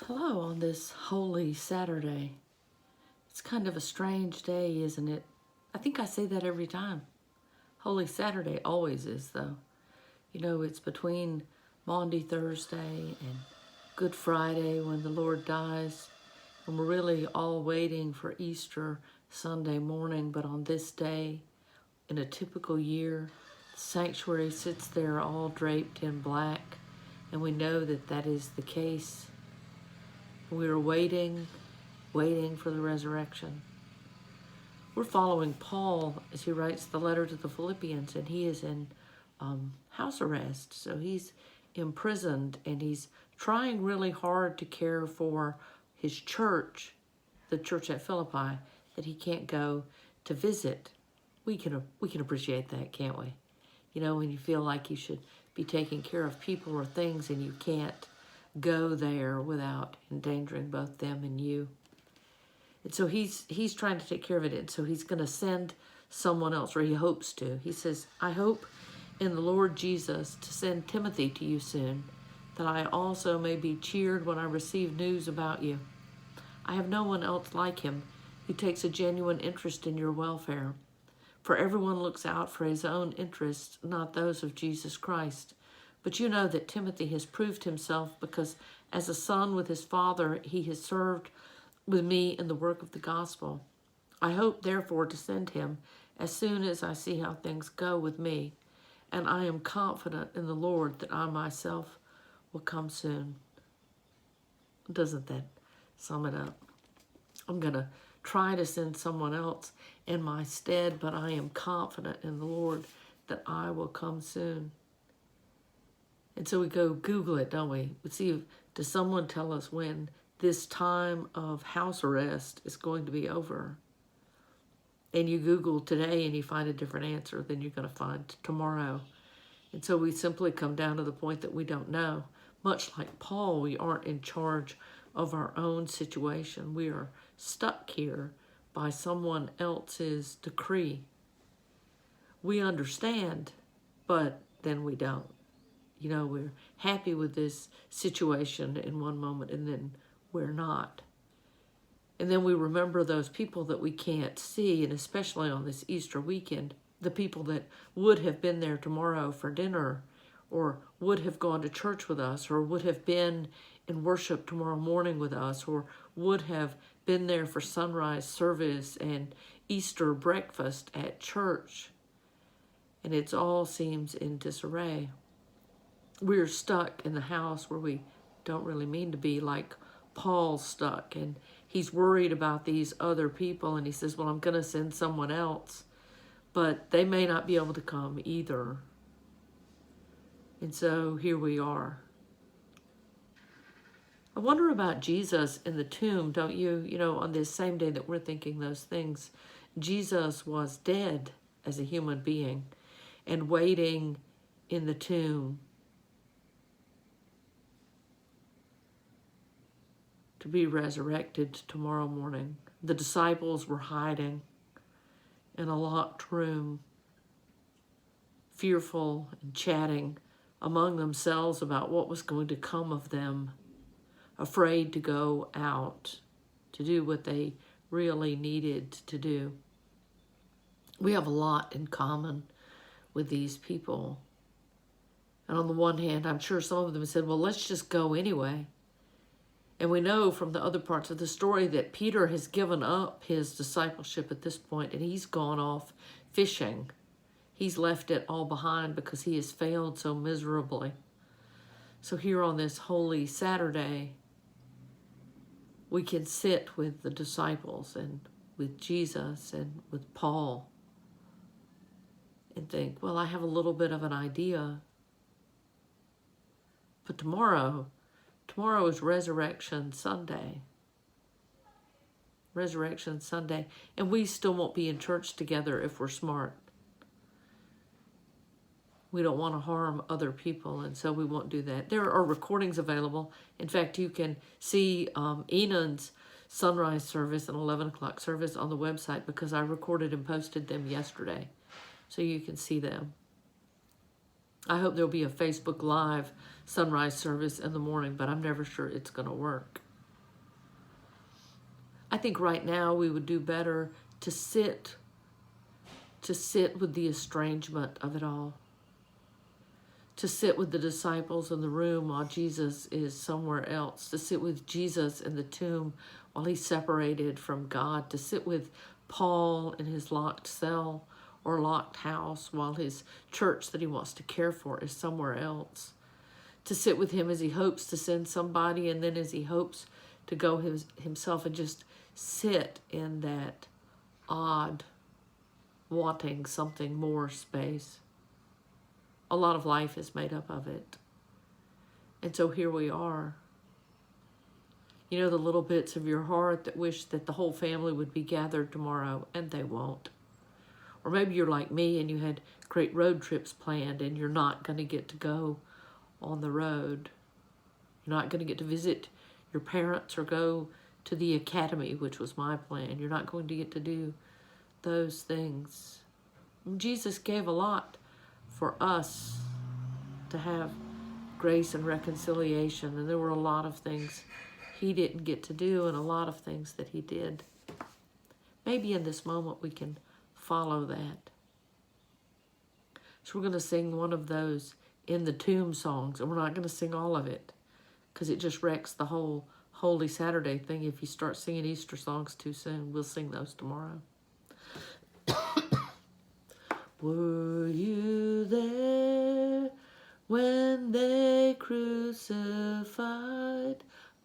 Hello on this holy Saturday. It's kind of a strange day, isn't it? I think I say that every time. Holy Saturday always is, though. You know, it's between Maundy Thursday and Good Friday when the Lord dies, and we're really all waiting for Easter Sunday morning. But on this day, in a typical year, the sanctuary sits there all draped in black, and we know that that is the case. We are waiting for the resurrection. We're following Paul as he writes the letter to the Philippians, and he is in house arrest. So he's imprisoned, and he's trying really hard to care for his church, the church at Philippi, that he can't go to visit. We can appreciate that, can't we? You know, when you feel like you should be taking care of people or things and you can't go there without endangering both them and you. And so he's trying to take care of it. And so he's going to send someone else, or he hopes to. He says, I hope in the Lord Jesus to send Timothy to you soon, that I also may be cheered when I receive news about you. I have no one else like him who takes a genuine interest in your welfare. For everyone looks out for his own interests, not those of Jesus Christ. But you know that Timothy has proved himself, because as a son with his father, he has served with me in the work of the gospel. I hope, therefore, to send him as soon as I see how things go with me, and I am confident in the Lord that I myself will come soon. Doesn't that sum it up? I'm going to try to send someone else in my stead, but I am confident in the Lord that I will come soon. And so we go Google it, don't we? We see, does someone tell us when this time of house arrest is going to be over? And you Google today and you find a different answer than you're going to find tomorrow. And so we simply come down to the point that we don't know. Much like Paul, we aren't in charge of our own situation. We are stuck here by someone else's decree. We understand, but then we don't. You know, we're happy with this situation in one moment, and then we're not. And then we remember those people that we can't see, and especially on this Easter weekend, the people that would have been there tomorrow for dinner, or would have gone to church with us, or would have been in worship tomorrow morning with us, or would have been there for sunrise service and Easter breakfast at church. And it all seems in disarray. We're stuck in the house where we don't really mean to be, like Paul's stuck, and he's worried about these other people, and he says, well, I'm going to send someone else, but they may not be able to come either. And so here we are. I wonder about Jesus in the tomb, don't you? You know, on this same day that we're thinking those things, Jesus was dead as a human being and waiting in the tomb to be resurrected tomorrow morning. The disciples were hiding in a locked room, fearful and chatting among themselves about what was going to come of them, afraid to go out to do what they really needed to do. We have a lot in common with these people. And on the one hand, I'm sure some of them said, well, let's just go anyway. And we know from the other parts of the story that Peter has given up his discipleship at this point, and he's gone off fishing. He's left it all behind because he has failed so miserably. So here on this holy Saturday, we can sit with the disciples and with Jesus and with Paul and think, well, I have a little bit of an idea. But tomorrow is Resurrection Sunday. Resurrection Sunday. And we still won't be in church together if we're smart. We don't want to harm other people, and so we won't do that. There are recordings available. In fact, you can see Enan's sunrise service and 11 o'clock service on the website, because I recorded and posted them yesterday. So you can see them. I hope there'll be a Facebook Live sunrise service in the morning, but I'm never sure it's going to work. I think right now we would do better to sit with the estrangement of it all, to sit with the disciples in the room while Jesus is somewhere else, to sit with Jesus in the tomb while he's separated from God, to sit with Paul in his locked cell or locked house while his church that he wants to care for is somewhere else, to sit with him as he hopes to send somebody and then as he hopes to go himself, and just sit in that odd, wanting something more space. A lot of life is made up of it. And so here we are. You know, the little bits of your heart that wish that the whole family would be gathered tomorrow, and they won't. Or maybe you're like me and you had great road trips planned and you're not going to get to go on the road. You're not going to get to visit your parents or go to the academy, which was my plan. You're not going to get to do those things. Jesus gave a lot for us to have grace and reconciliation, and there were a lot of things he didn't get to do and a lot of things that he did. Maybe in this moment we can follow that. So we're going to sing one of those in the tomb songs, and we're not going to sing all of it because it just wrecks the whole Holy Saturday thing if you start singing Easter songs too soon. We'll sing those tomorrow. Were you there when they crucified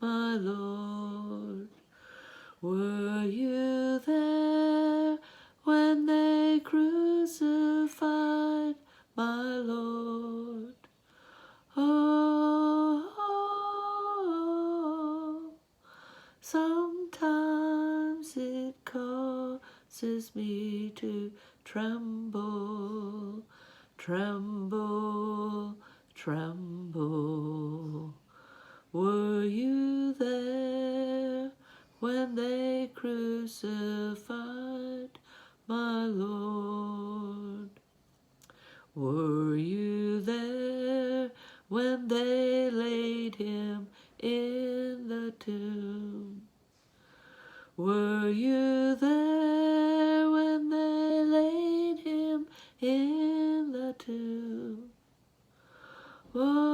my Lord? Were you there when they crucified my Lord? Oh, sometimes it causes me to tremble, tremble, tremble. Were you there when they crucified my Lord? Were you there when they laid him in the tomb? Were you there when they laid him in the tomb? Oh,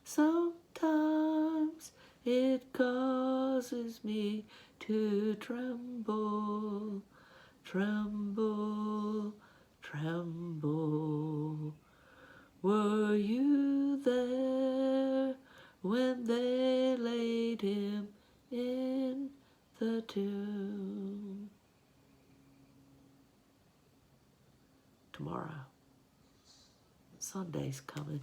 sometimes it causes me to tremble, tremble, tremble. Were you there when they laid him in the tomb? Tomorrow, Sunday's coming.